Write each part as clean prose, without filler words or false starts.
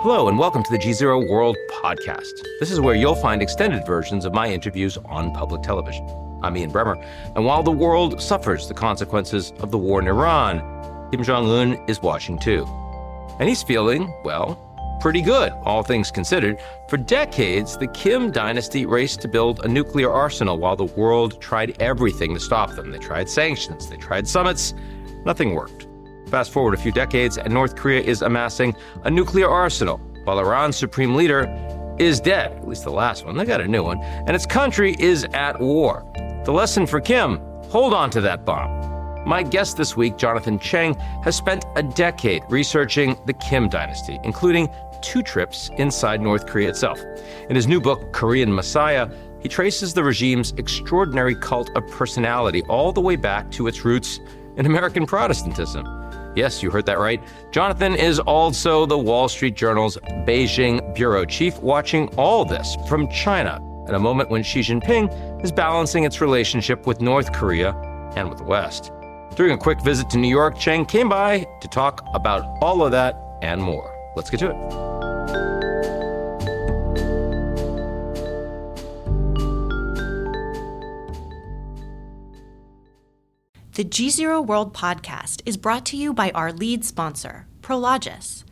Hello, and welcome to the GZERO World Podcast. This is where you'll find extended versions of my interviews on public television. I'm Ian Bremmer, and while the world suffers the consequences of the war in Iran, Kim Jong Un is watching too. And he's feeling, well, pretty good, all things considered. For decades, the Kim dynasty raced to build a nuclear arsenal while the world tried everything to stop them. They tried sanctions, they tried summits, nothing worked. Fast forward a few decades, and North Korea is amassing a nuclear arsenal, while Iran's supreme leader is dead, at least the last one. They got a new one, and its country is at war. The lesson for Kim, hold on to that bomb. My guest this week, Jonathan Cheng, has spent a decade researching the Kim dynasty, including 2 trips inside North Korea itself. In his new book, Korean Messiah, he traces the regime's extraordinary cult of personality all the way back to its roots in American Protestantism. Yes, you heard that right. Jonathan is also the Wall Street Journal's Beijing bureau chief, watching all this from China at a moment when Xi Jinping is balancing its relationship with North Korea and with the West. During a quick visit to New York, Cheng came by to talk about all of that and more. Let's get to it. The GZERO World Podcast is brought to you by our lead sponsor, Prologis.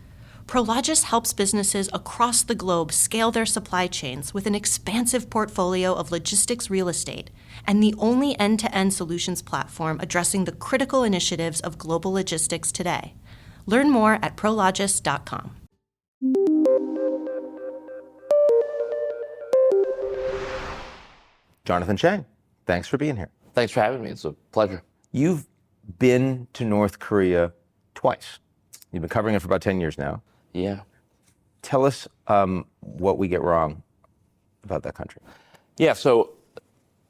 Prologis helps businesses across the globe scale their supply chains with an expansive portfolio of logistics real estate and the only end-to-end solutions platform addressing the critical initiatives of global logistics today. Learn more at prologis.com. Jonathan Cheng, thanks for being here. Thanks for having me. It's a pleasure. You've been to North Korea twice. You've been covering it for about 10 years now. Yeah. Tell us what we get wrong about that country. Yeah, so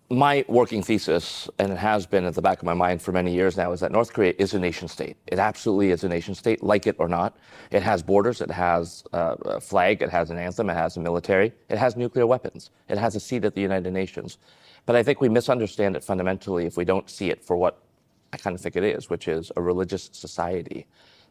my working thesis, and it has been at the back of my mind for many years now, is that North Korea is a nation state. It absolutely is a nation state, like it or not. It has borders, it has a flag, it has an anthem, it has a military, it has nuclear weapons, it has a seat at the United Nations. But I think we misunderstand it fundamentally if we don't see it for what I kind of think it is, which is a religious society.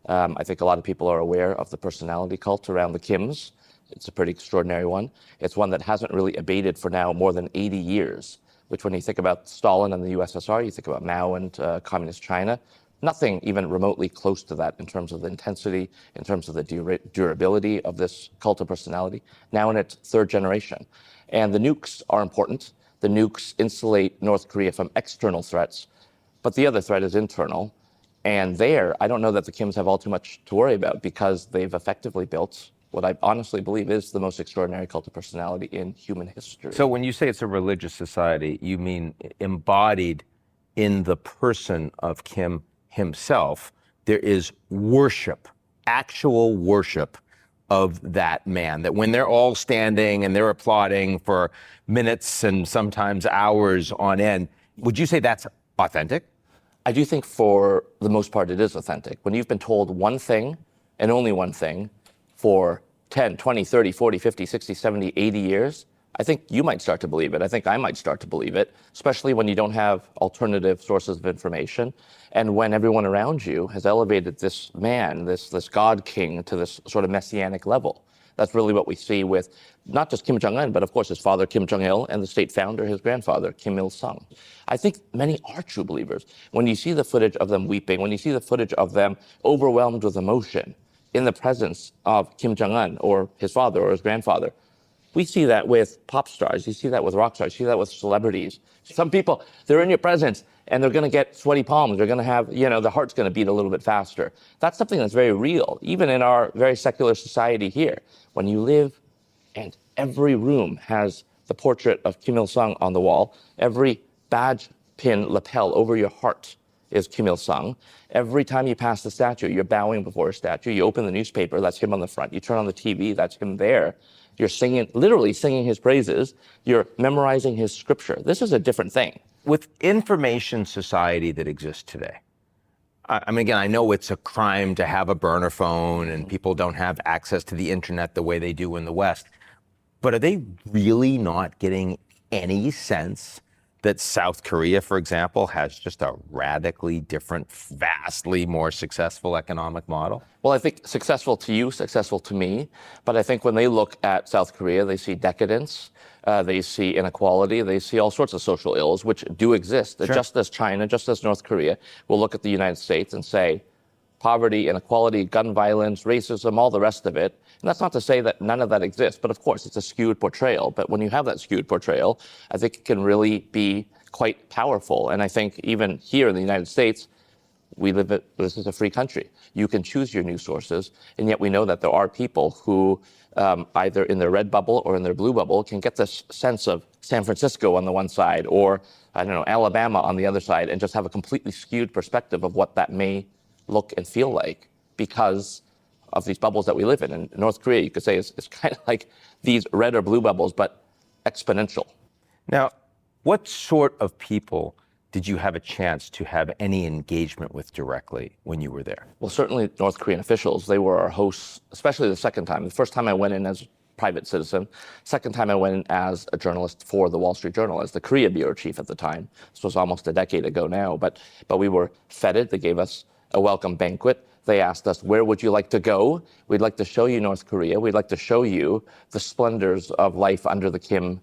I think a lot of people are aware of the personality cult around the Kims. It's a pretty extraordinary one. It's one that hasn't really abated for now more than 80 years, which when you think about Stalin and the USSR, you think about Mao and communist China, nothing even remotely close to that in terms of the intensity, in terms of the durability of this cult of personality, now in its 3rd generation. And the nukes are important. The nukes insulate North Korea from external threats, but the other threat is internal. And there, I don't know that the Kims have all too much to worry about because they've effectively built what I honestly believe is the most extraordinary cult of personality in human history. So when you say it's a religious society, you mean embodied in the person of Kim himself, there is worship, actual worship of that man, that when they're all standing and they're applauding for minutes and sometimes hours on end, would you say that's authentic? I do think for the most part it is authentic. When you've been told one thing and only one thing for 10, 20, 30, 40, 50, 60, 70, 80 years, I think you might start to believe it. I think I might start to believe it, especially when you don't have alternative sources of information and when everyone around you has elevated this man, this God king to this sort of messianic level. That's really what we see with not just Kim Jong Un, but of course his father, Kim Jong-il, and the state founder, his grandfather, Kim Il-sung. I think many are true believers. When you see the footage of them weeping, when you see the footage of them overwhelmed with emotion in the presence of Kim Jong-un or his father or his grandfather, we see that with pop stars, you see that with rock stars, you see that with celebrities. Some people, they're in your presence and they're gonna get sweaty palms, they're gonna have, the heart's gonna beat a little bit faster. That's something that's very real, even in our very secular society here. When you live and every room has the portrait of Kim Il-sung on the wall, every badge pin lapel over your heart is Kim Il-sung. Every time you pass the statue, you're bowing before a statue. You open the newspaper, that's him on the front. You turn on the TV, that's him there. You're singing, literally singing his praises. You're memorizing his scripture. This is a different thing. With information society that exists today, I mean, again, I know it's a crime to have a burner phone and people don't have access to the internet the way they do in the West, but are they really not getting any sense that South Korea, for example, has just a radically different, vastly more successful economic model? Well, I think successful to you, successful to me. But I think when they look at South Korea, they see decadence, they see inequality, they see all sorts of social ills, which do exist. Sure. Just as China, just as North Korea will look at the United States and say, poverty, inequality, gun violence, racism, all the rest of it. And that's not to say that none of that exists, but of course it's a skewed portrayal. But when you have that skewed portrayal, I think it can really be quite powerful. And I think even here in the United States, this is a free country. You can choose your news sources, and yet we know that there are people who either in their red bubble or in their blue bubble can get this sense of San Francisco on the one side or, I don't know, Alabama on the other side and just have a completely skewed perspective of what that may look and feel like because of these bubbles that we live in. And North Korea, you could say, is kind of like these red or blue bubbles, but exponential. Now, what sort of people did you have a chance to have any engagement with directly when you were there? Well, certainly North Korean officials. They were our hosts, especially the second time. The first time I went in as a private citizen. Second time I went in as a journalist for the Wall Street Journal, as the Korea bureau chief at the time. This was almost a decade ago now, but we were feted. They gave us a welcome banquet. They asked us, where would you like to go? We'd like to show you North Korea. We'd like to show you the splendors of life under the Kim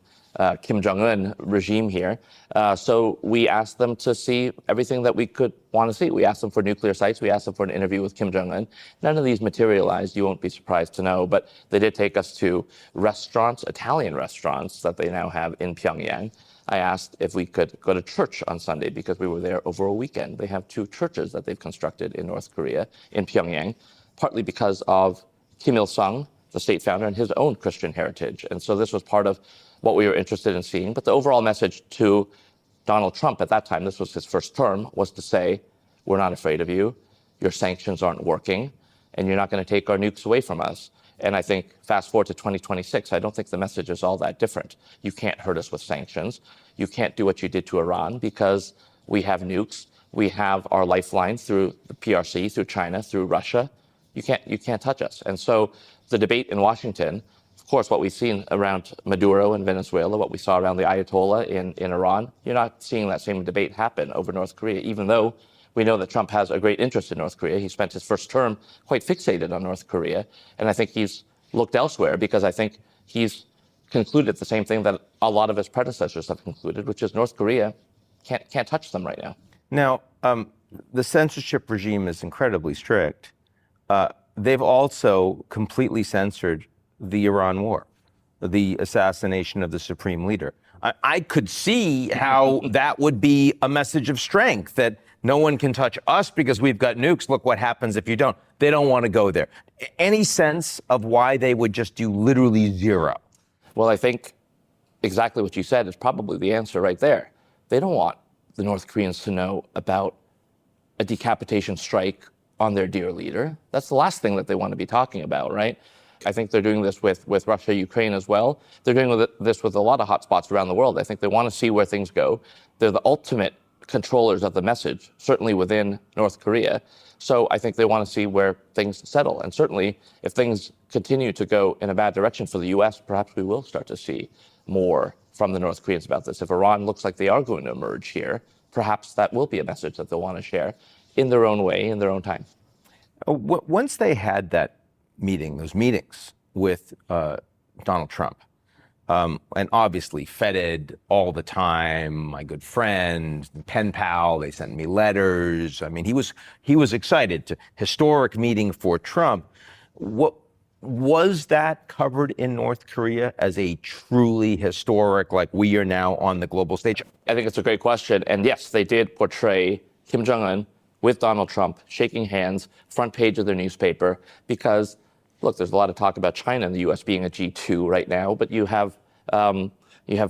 Jong Un regime here. So we asked them to see everything that we could want to see. We asked them for nuclear sites. We asked them for an interview with Kim Jong Un. None of these materialized, you won't be surprised to know, but they did take us to restaurants, Italian restaurants that they now have in Pyongyang. I asked if we could go to church on Sunday because we were there over a weekend. They have 2 churches that they've constructed in North Korea, in Pyongyang, partly because of Kim Il-sung, the state founder, and his own Christian heritage. And so this was part of what we were interested in seeing. But the overall message to Donald Trump at that time, this was his first term, was to say, we're not afraid of you, your sanctions aren't working, and you're not going to take our nukes away from us. And I think fast forward to 2026, I don't think the message is all that different. You can't hurt us with sanctions. You can't do what you did to Iran because we have nukes. We have our lifeline through the PRC, through China, through Russia. You can't touch us. And so the debate in Washington, of course, what we've seen around Maduro in Venezuela, what we saw around the Ayatollah in Iran, you're not seeing that same debate happen over North Korea, even though we know that Trump has a great interest in North Korea. He spent his first term quite fixated on North Korea. And I think he's looked elsewhere because I think he's concluded the same thing that a lot of his predecessors have concluded, which is North Korea can't touch them right now. Now, the censorship regime is incredibly strict. They've also completely censored the Iran war, the assassination of the supreme leader. I could see how that would be a message of strength, that no one can touch us because we've got nukes. Look what happens if you don't. They don't want to go there. Any sense of why they would just do literally zero? Well, I think exactly what you said is probably the answer right there. They don't want the North Koreans to know about a decapitation strike on their dear leader. That's the last thing that they want to be talking about, right? I think they're doing this with Russia, Ukraine as well. They're doing this with a lot of hotspots around the world. I think they want to see where things go. They're the ultimate controllers of the message, certainly within North Korea. So I think they want to see where things settle. And certainly, if things continue to go in a bad direction for the U.S., perhaps we will start to see more from the North Koreans about this. If Iran looks like they are going to emerge here, perhaps that will be a message that they'll want to share in their own way, in their own time. Once they had that meeting, those meetings with Donald Trump, and obviously feted all the time, my good friend, pen pal, they sent me letters. I mean, he was excited. Historic meeting for Trump. What was that covered in North Korea as a truly historic, like we are now on the global stage? I think it's a great question. And yes, they did portray Kim Jong Un with Donald Trump shaking hands, front page of their newspaper, because look, there's a lot of talk about China and the U.S. being a G2 right now, but you have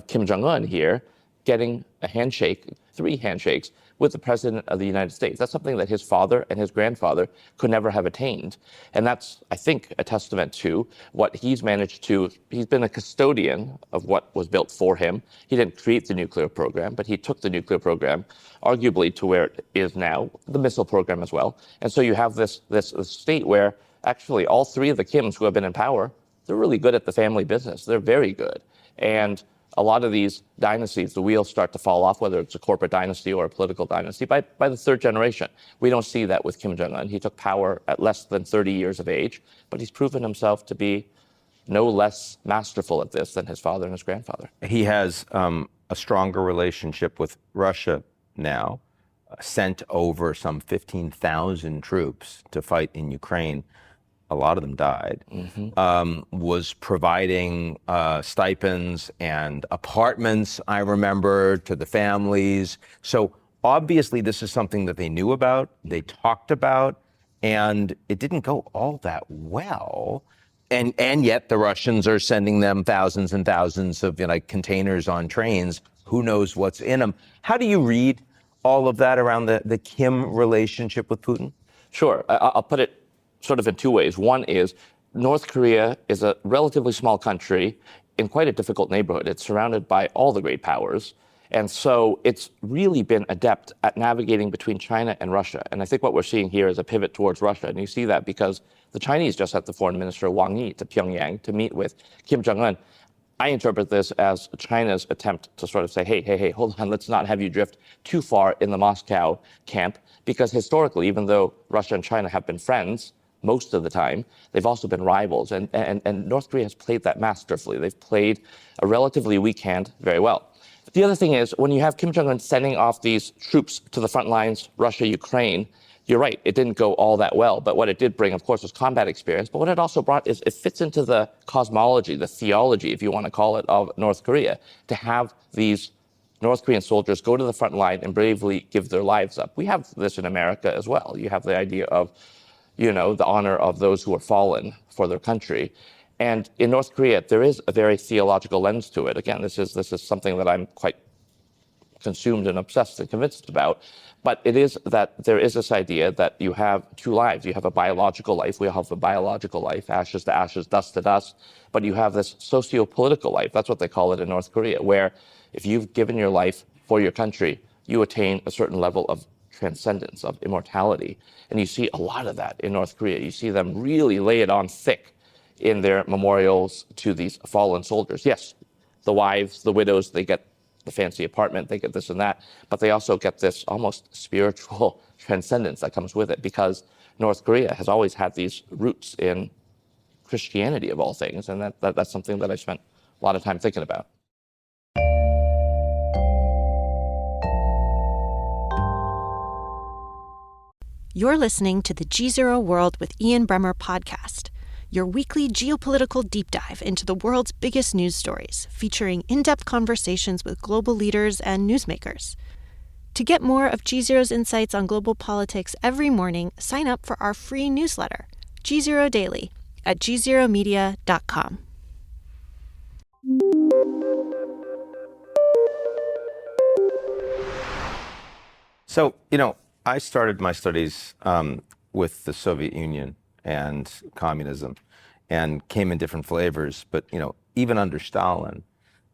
Kim Jong Un here getting a handshake, 3 handshakes with the president of the United States. That's something that his father and his grandfather could never have attained. And that's, I think, a testament to what he's managed to. He's been a custodian of what was built for him. He didn't create the nuclear program, but he took the nuclear program arguably to where it is now, the missile program as well. And so you have this state where actually all 3 of the Kims who have been in power, they're really good at the family business. They're very good. And a lot of these dynasties, the wheels start to fall off, whether it's a corporate dynasty or a political dynasty, by the third generation. We don't see that with Kim Jong Un. He took power at less than 30 years of age, but he's proven himself to be no less masterful at this than his father and his grandfather. He has a stronger relationship with Russia now, sent over some 15,000 troops to fight in Ukraine. A lot of them died, was providing stipends and apartments, I remember, to the families. So obviously this is something that they knew about, they talked about, and it didn't go all that well. And yet the Russians are sending them thousands and thousands of containers on trains. Who knows what's in them? How do you read all of that around the Kim relationship with Putin? Sure. I'll put it sort of in two ways. One is North Korea is a relatively small country in quite a difficult neighborhood. It's surrounded by all the great powers. And so it's really been adept at navigating between China and Russia. And I think what we're seeing here is a pivot towards Russia. And you see that because the Chinese just sent the foreign minister Wang Yi to Pyongyang to meet with Kim Jong Un. I interpret this as China's attempt to sort of say, hey, hold on, let's not have you drift too far in the Moscow camp. Because historically, even though Russia and China have been friends most of the time, they've also been rivals. And North Korea has played that masterfully. They've played a relatively weak hand very well. The other thing is, when you have Kim Jong Un sending off these troops to the front lines, Russia, Ukraine, you're right, it didn't go all that well. But what it did bring, of course, was combat experience. But what it also brought is it fits into the cosmology, the theology, if you want to call it, of North Korea, to have these North Korean soldiers go to the front line and bravely give their lives up. We have this in America as well. You have the idea of, the honor of those who are fallen for their country. And in North Korea, there is a very theological lens to it. Again, this is something that I'm quite consumed and obsessed and convinced about. But it is that there is this idea that you have two lives. You have a biological life. We all have a biological life, ashes to ashes, dust to dust. But you have this socio-political life. That's what they call it in North Korea, where if you've given your life for your country, you attain a certain level of transcendence, of immortality. And you see a lot of that in North Korea. You see them really lay it on thick in their memorials to these fallen soldiers. Yes, the wives, the widows, they get the fancy apartment, they get this and that, but they also get this almost spiritual transcendence that comes with it, because North Korea has always had these roots in Christianity, of all things, and that's something that I spent a lot of time thinking about. You're listening to the GZERO World with Ian Bremmer podcast, your weekly geopolitical deep dive into the world's biggest news stories, featuring in-depth conversations with global leaders and newsmakers. To get more of GZERO's insights on global politics every morning, sign up for our free newsletter, GZERO Daily, at gzeromedia.com. So, I started my studies with the Soviet Union and communism, and came in different flavors. But, even under Stalin,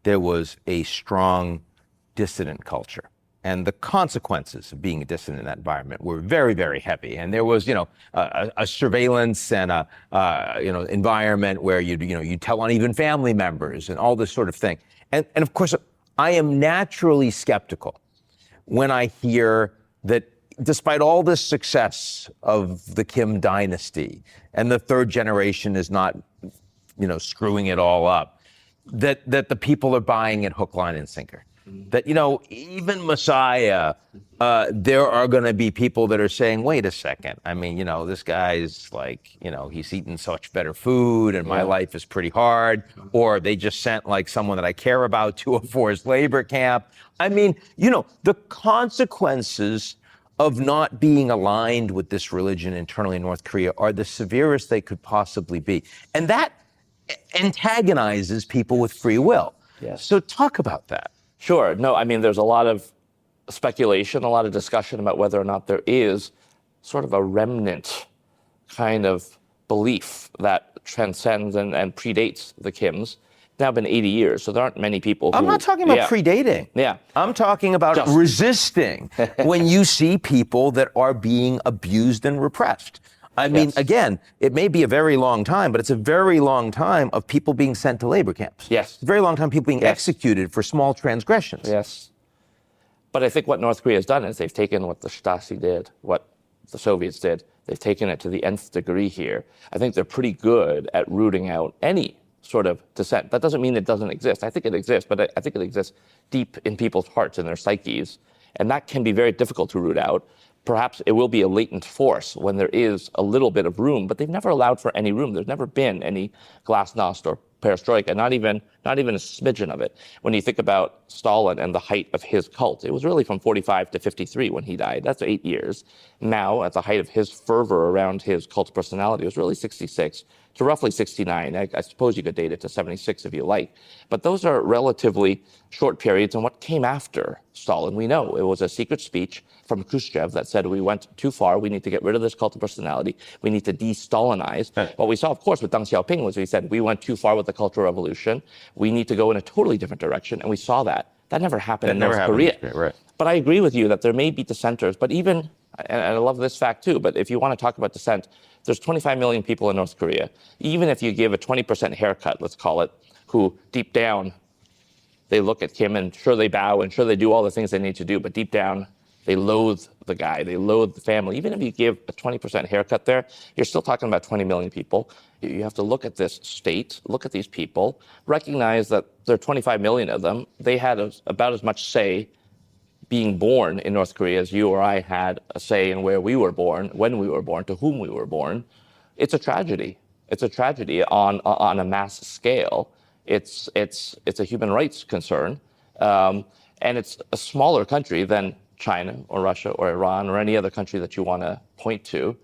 there was a strong dissident culture. And the consequences of being a dissident in that environment were very, very heavy. And there was, a surveillance and environment where you tell on even family members and all this sort of thing. And of course, I am naturally skeptical when I hear that despite all this success of the Kim dynasty, and the third generation is not, screwing it all up, that the people are buying it hook, line, and sinker. That, even Messiah, there are going to be people that are saying, wait a second. I mean, this guy's like, he's eating such better food and my life is pretty hard. Or they just sent like someone that I care about to a forced labor camp. I mean, the consequences of not being aligned with this religion internally in North Korea are the severest they could possibly be. And that antagonizes people with free will. Yes. So talk about that. Sure. No, I mean, there's a lot of speculation, a lot of discussion about whether or not there is sort of a remnant kind of belief that transcends and predates the Kims. It's now been 80 years, so there aren't many people who... I'm not talking about predating. Yeah. I'm talking about resisting when you see people that are being abused and repressed. I mean, Yes. again, it may be a very long time, but it's a very long time of people being sent to labor camps. Yes. It's a very long time of people being Yes. executed for small transgressions. Yes. But I think what North Korea has done is they've taken what the Stasi did, what the Soviets did. They've taken it to the nth degree here. I think they're pretty good at rooting out any sort of dissent. That doesn't mean it doesn't exist. I think it exists, but I think it exists deep in people's hearts and their psyches. And that can be very difficult to root out. Perhaps it will be a latent force when there is a little bit of room, but they've never allowed for any room. There's never been any glasnost or perestroika, not even a smidgen of it. When you think about Stalin and the height of his cult, it was really from 45 to 53 when he died. That's 8 years. Now, at the height of his fervor around his cult personality, it was really 66 to roughly 69. I suppose you could date it to 76 if you like. But those are relatively short periods. And what came after Stalin, we know. It was a secret speech from Khrushchev that said we went too far. We need to get rid of this cult of personality. We need to de-Stalinize. What we saw, of course, with Deng Xiaoping was he said we went too far with the Cultural Revolution. We need to go in a totally different direction. And we saw that. That never happened in North Korea. Right. But I agree with you that there may be dissenters, but even, and I love this fact too, but if you want to talk about dissent, there's 25 million people in North Korea. Even if you give a 20% haircut, let's call it, who deep down, they look at Kim and sure they bow and sure they do all the things they need to do, but deep down, they loathe the guy, they loathe the family. Even if you give a 20% haircut there, you're still talking about 20 million people. You have to look at this state, look at these people, recognize that there are 25 million of them. They had about as much say being born in North Korea as you or I had a say in where we were born, when we were born, to whom we were born. It's a tragedy. It's a tragedy on a mass scale. It's a human rights concern, and it's a smaller country than China or Russia or Iran or any other country that you want to point to.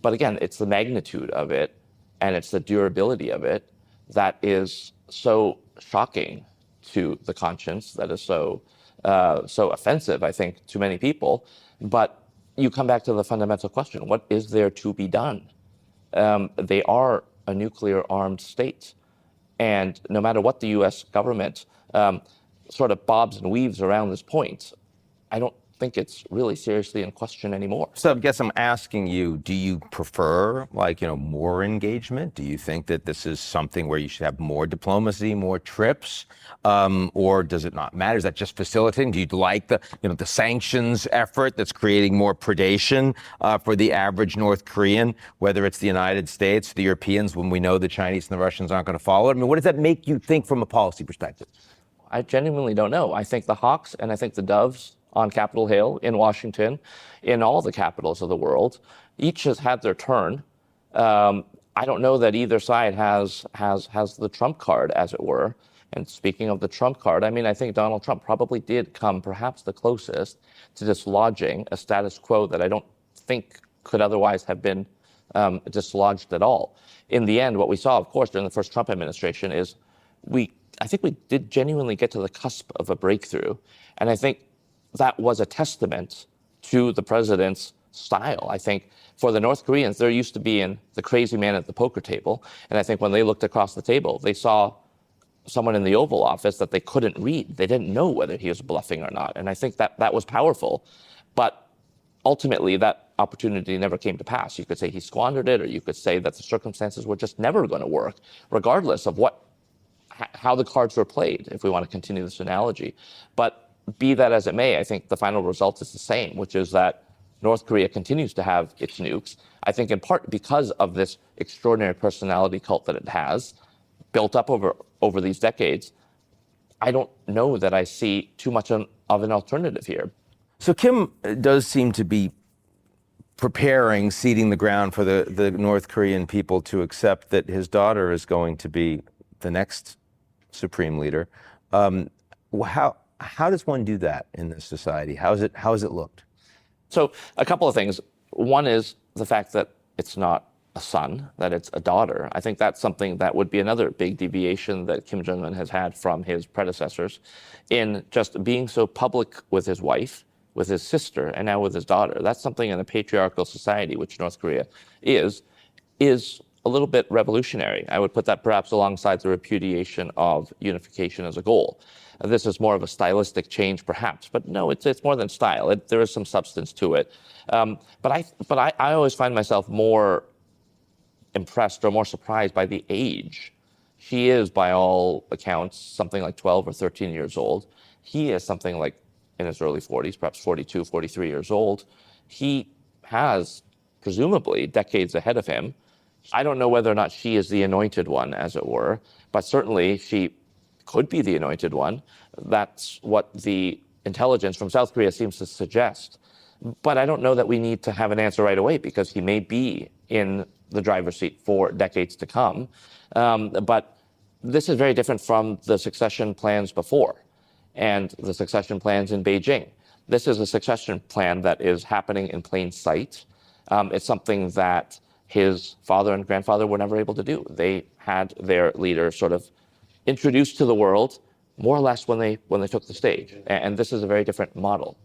But again, it's the magnitude of it and it's the durability of it that is so shocking to the conscience, that is so offensive, I think, to many people. But you come back to the fundamental question: what is there to be done? They are a nuclear-armed state, and no matter what the U.S. government sort of bobs and weaves around this point, I don't think it's really seriously in question anymore. So I guess I'm asking you, do you prefer more engagement? Do you think that this is something where you should have more diplomacy, more trips, or does it not matter? Is that just facilitating? Do you like the sanctions effort that's creating more predation for the average North Korean, whether it's the United States, the Europeans, when we know the Chinese and the Russians aren't going to follow it? I mean, what does that make you think from a policy perspective? I genuinely don't know. I think the hawks and I think the doves on Capitol Hill, in Washington, in all the capitals of the world, each has had their turn. I don't know that either side has the trump card, as it were. And speaking of the trump card, I mean, I think Donald Trump probably did come perhaps the closest to dislodging a status quo that I don't think could otherwise have been dislodged at all. In the end, what we saw, of course, during the first Trump administration is I think we did genuinely get to the cusp of a breakthrough. And I think that was a testament to the president's style. I think for the North Koreans, they're used to being the crazy man at the poker table. And I think when they looked across the table, they saw someone in the Oval Office that they couldn't read. They didn't know whether he was bluffing or not. And I think that was powerful. But ultimately, that opportunity never came to pass. You could say he squandered it, or you could say that the circumstances were just never going to work, regardless of how the cards were played, if we want to continue this analogy. But be that as it may, I think the final result is the same, which is that North Korea continues to have its nukes. I think in part because of this extraordinary personality cult that it has built up over these decades. I don't know that I see too much of an alternative here. So Kim does seem to be seeding the ground for the North Korean people to accept that his daughter is going to be the next supreme leader. How does one do that in this society? How has it looked? So a couple of things. One is the fact that it's not a son, that it's a daughter. I think that's something that would be another big deviation that Kim Jong Un has had from his predecessors in just being so public with his wife, with his sister, and now with his daughter. That's something in a patriarchal society, which North Korea is a little bit revolutionary. I would put that perhaps alongside the repudiation of unification as a goal. This is more of a stylistic change, perhaps, but no, it's more than style. There is some substance to it. But I always find myself more impressed or more surprised by the age. She is, by all accounts, something like 12 or 13 years old. He is something like in his early 40s, perhaps 42, 43 years old. He has, presumably, decades ahead of him. I don't know whether or not she is the anointed one, as it were, but certainly she could be the anointed one. That's what the intelligence from South Korea seems to suggest. But I don't know that we need to have an answer right away, because he may be in the driver's seat for decades to come. But this is very different from the succession plans before and the succession plans in Beijing. This is a succession plan that is happening in plain sight. It's something that his father and grandfather were never able to do. They had their leader sort of introduced to the world more or less when they took the stage. And this is a very different model.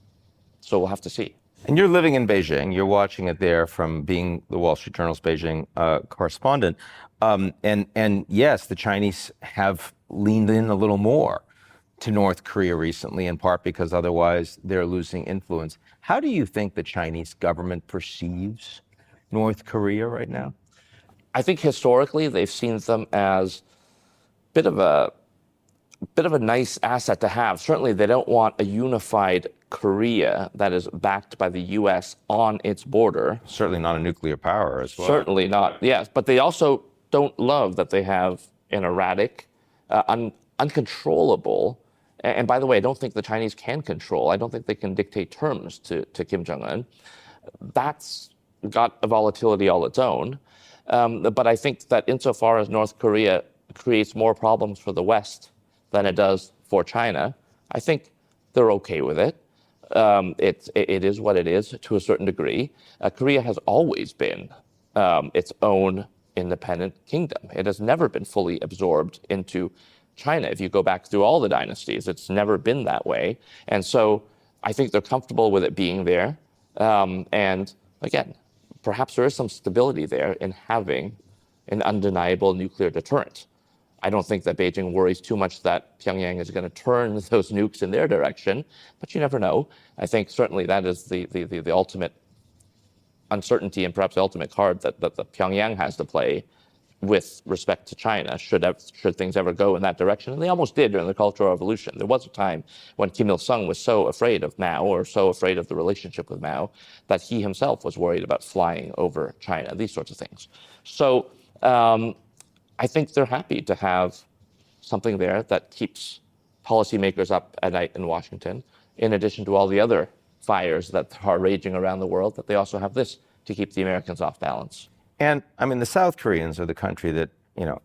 So we'll have to see. And you're living in Beijing. You're watching it there from being the Wall Street Journal's Beijing correspondent. And yes, the Chinese have leaned in a little more to North Korea recently, in part because otherwise they're losing influence. How do you think the Chinese government perceives North Korea right now? I think historically they've seen them as a bit of a nice asset to have. Certainly they don't want a unified Korea that is backed by the U.S. on its border. Certainly not a nuclear power as well. Certainly not, yes. But they also don't love that they have an erratic, uncontrollable, and by the way, I don't think the Chinese can control. I don't think they can dictate terms to Kim Jong Un. That's got a volatility all its own. But I think that insofar as North Korea creates more problems for the West than it does for China, I think they're okay with it. It is what it is to a certain degree. Korea has always been its own independent kingdom. It has never been fully absorbed into China. If you go back through all the dynasties, it's never been that way. And so I think they're comfortable with it being there. And again, perhaps there is some stability there in having an undeniable nuclear deterrent. I don't think that Beijing worries too much that Pyongyang is going to turn those nukes in their direction, but you never know. I think certainly that is the ultimate uncertainty and perhaps the ultimate card that Pyongyang has to play with respect to China, should things ever go in that direction. And they almost did during the Cultural Revolution. There was a time when Kim Il-sung was so afraid of Mao, or so afraid of the relationship with Mao, that he himself was worried about flying over China, these sorts of things. So I think they're happy to have something there that keeps policymakers up at night in Washington, in addition to all the other fires that are raging around the world, that they also have this to keep the Americans off balance. And I mean, the South Koreans are the country that,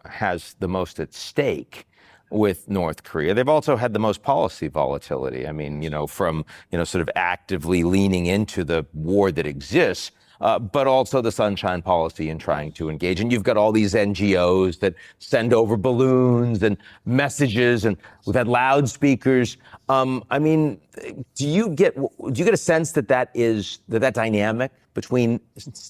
has the most at stake with North Korea. They've also had the most policy volatility. I mean, from, sort of actively leaning into the war that exists, but also the sunshine policy and trying to engage. And you've got all these NGOs that send over balloons and messages, and we've had loudspeakers. I mean, do you get a sense that that dynamic between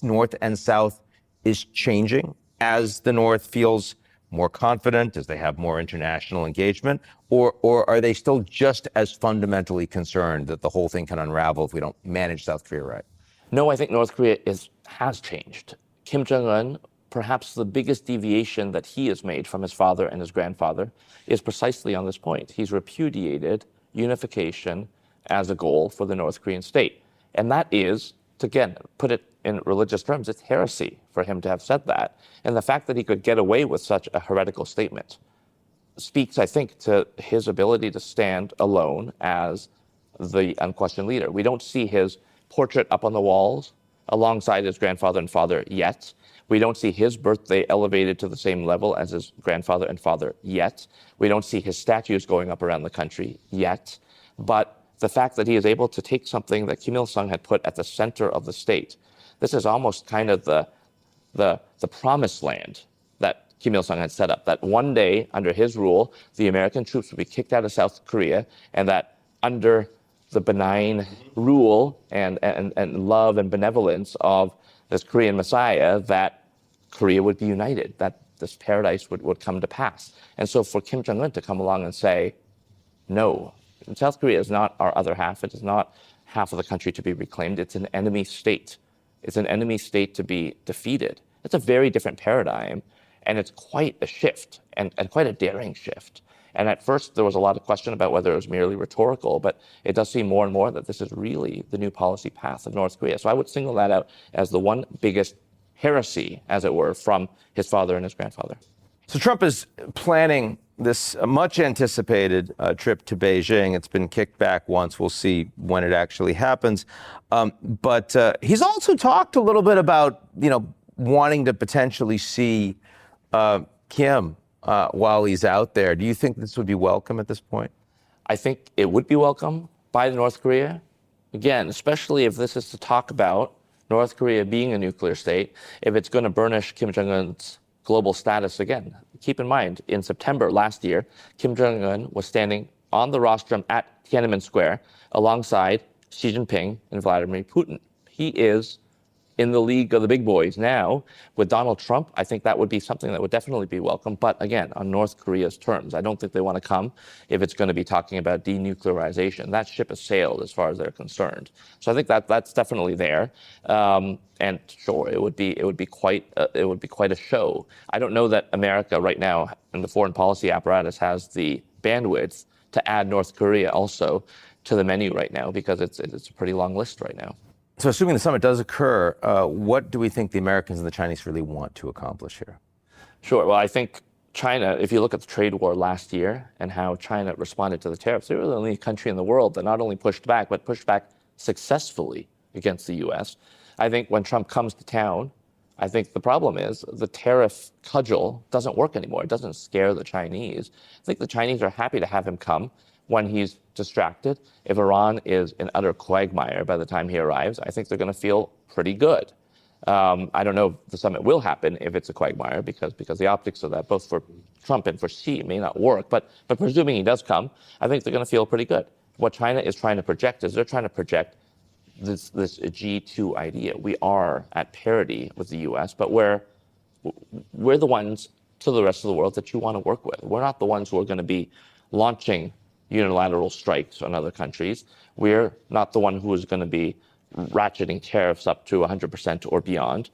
North and South is changing as the North feels more confident, as they have more international engagement, or are they still just as fundamentally concerned that the whole thing can unravel if we don't manage South Korea right? No, I think North Korea has changed. Kim Jong Un, perhaps the biggest deviation that he has made from his father and his grandfather, is precisely on this point. He's repudiated unification as a goal for the North Korean state. And that is, to again put it in religious terms, it's heresy for him to have said that. And the fact that he could get away with such a heretical statement speaks, I think, to his ability to stand alone as the unquestioned leader. We don't see his portrait up on the walls alongside his grandfather and father yet. We don't see his birthday elevated to the same level as his grandfather and father yet. We don't see his statues going up around the country yet. But the fact that he is able to take something that Kim Il-sung had put at the center of the state, this is almost kind of the promised land that Kim Il-sung had set up, that one day under his rule, the American troops would be kicked out of South Korea, and that under the benign rule and love and benevolence of this Korean Messiah, that Korea would be united, that this paradise would come to pass. And so for Kim Jong Un to come along and say, no, South Korea is not our other half. It is not half of the country to be reclaimed. It's an enemy state. It's an enemy state to be defeated. It's a very different paradigm, and it's quite a shift, and quite a daring shift. And at first, there was a lot of question about whether it was merely rhetorical, but it does seem more and more that this is really the new policy path of North Korea. So I would single that out as the one biggest heresy, as it were, from his father and his grandfather. So Trump is planning this much anticipated trip to Beijing. It's been kicked back once. We'll see when it actually happens. But he's also talked a little bit about, wanting to potentially see Kim while he's out there. Do you think this would be welcome at this point? I think it would be welcome by North Korea. Again, especially if this is to talk about North Korea being a nuclear state, if it's going to burnish Kim Jong Un's global status again. Keep in mind, in September last year, Kim Jong Un was standing on the rostrum at Tiananmen Square alongside Xi Jinping and Vladimir Putin. He is in the league of the big boys now. With Donald Trump, I think that would be something that would definitely be welcome. But again, on North Korea's terms, I don't think they want to come if it's going to be talking about denuclearization. That ship has sailed as far as they're concerned. So I think that's definitely there. And sure, it would be quite a show. I don't know that America right now in the foreign policy apparatus has the bandwidth to add North Korea also to the menu right now, because it's a pretty long list right now. So assuming the summit does occur, what do we think the Americans and the Chinese really want to accomplish here? Sure. Well, I think China, if you look at the trade war last year and how China responded to the tariffs, they were the only country in the world that not only pushed back, but pushed back successfully against the U.S. I think when Trump comes to town, I think the problem is the tariff cudgel doesn't work anymore. It doesn't scare the Chinese. I think the Chinese are happy to have him come when he's distracted. If Iran is an utter quagmire by the time he arrives, I think they're going to feel pretty good. I don't know if the summit will happen if it's a quagmire, because the optics of that, both for Trump and for Xi, may not work. But presuming he does come, I think they're going to feel pretty good. What China is trying to project is they're trying to project this G2 idea. We are at parity with the U.S., but we're the ones to the rest of the world that you want to work with. We're not the ones who are going to be launching unilateral strikes on other countries. We're not the one who is going to be ratcheting tariffs up to 100% or beyond.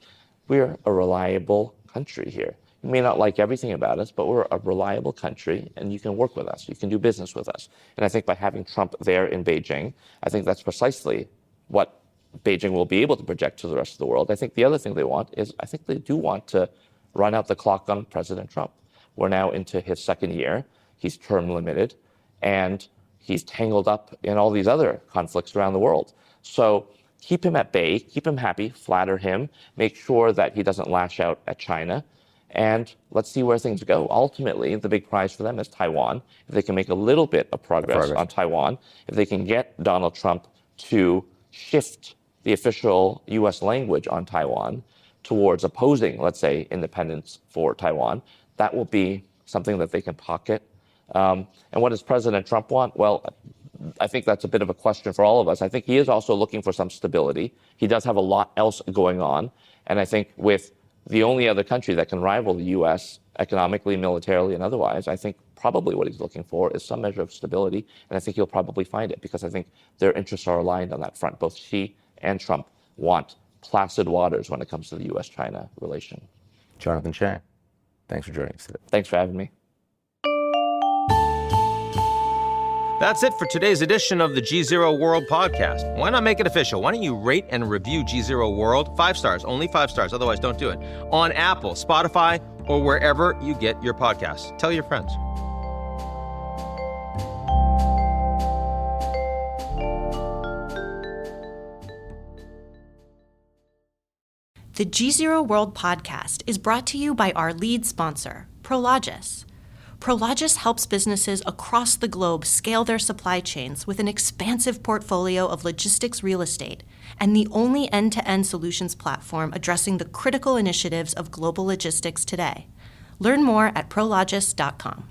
We're a reliable country here. You may not like everything about us, but we're a reliable country, and you can work with us. You can do business with us. And I think by having Trump there in Beijing, I think that's precisely what Beijing will be able to project to the rest of the world. I think the other thing they want is, I think they do want to run out the clock on President Trump. We're now into his second year. He's term limited, and he's tangled up in all these other conflicts around the world. So keep him at bay, keep him happy, flatter him, make sure that he doesn't lash out at China, and let's see where things go. Ultimately, the big prize for them is Taiwan. If they can make a little bit of progress on Taiwan, if they can get Donald Trump to shift the official U.S. language on Taiwan towards opposing, let's say, independence for Taiwan, that will be something that they can pocket. And what does President Trump want? Well, I think that's a bit of a question for all of us. I think he is also looking for some stability. He does have a lot else going on. And I think with the only other country that can rival the U.S. economically, militarily, and otherwise, I think probably what he's looking for is some measure of stability. And I think he'll probably find it, because I think their interests are aligned on that front. Both Xi and Trump want placid waters when it comes to the U.S.-China relation. Jonathan Cheng, thanks for joining us today. Thanks for having me. That's it for today's edition of the GZERO World Podcast. Why not make it official? Why don't you rate and review GZERO World? 5 stars, only 5 stars, otherwise don't do it. On Apple, Spotify, or wherever you get your podcasts. Tell your friends. The GZERO World Podcast is brought to you by our lead sponsor, Prologis. Prologis helps businesses across the globe scale their supply chains with an expansive portfolio of logistics real estate and the only end-to-end solutions platform addressing the critical initiatives of global logistics today. Learn more at prologis.com.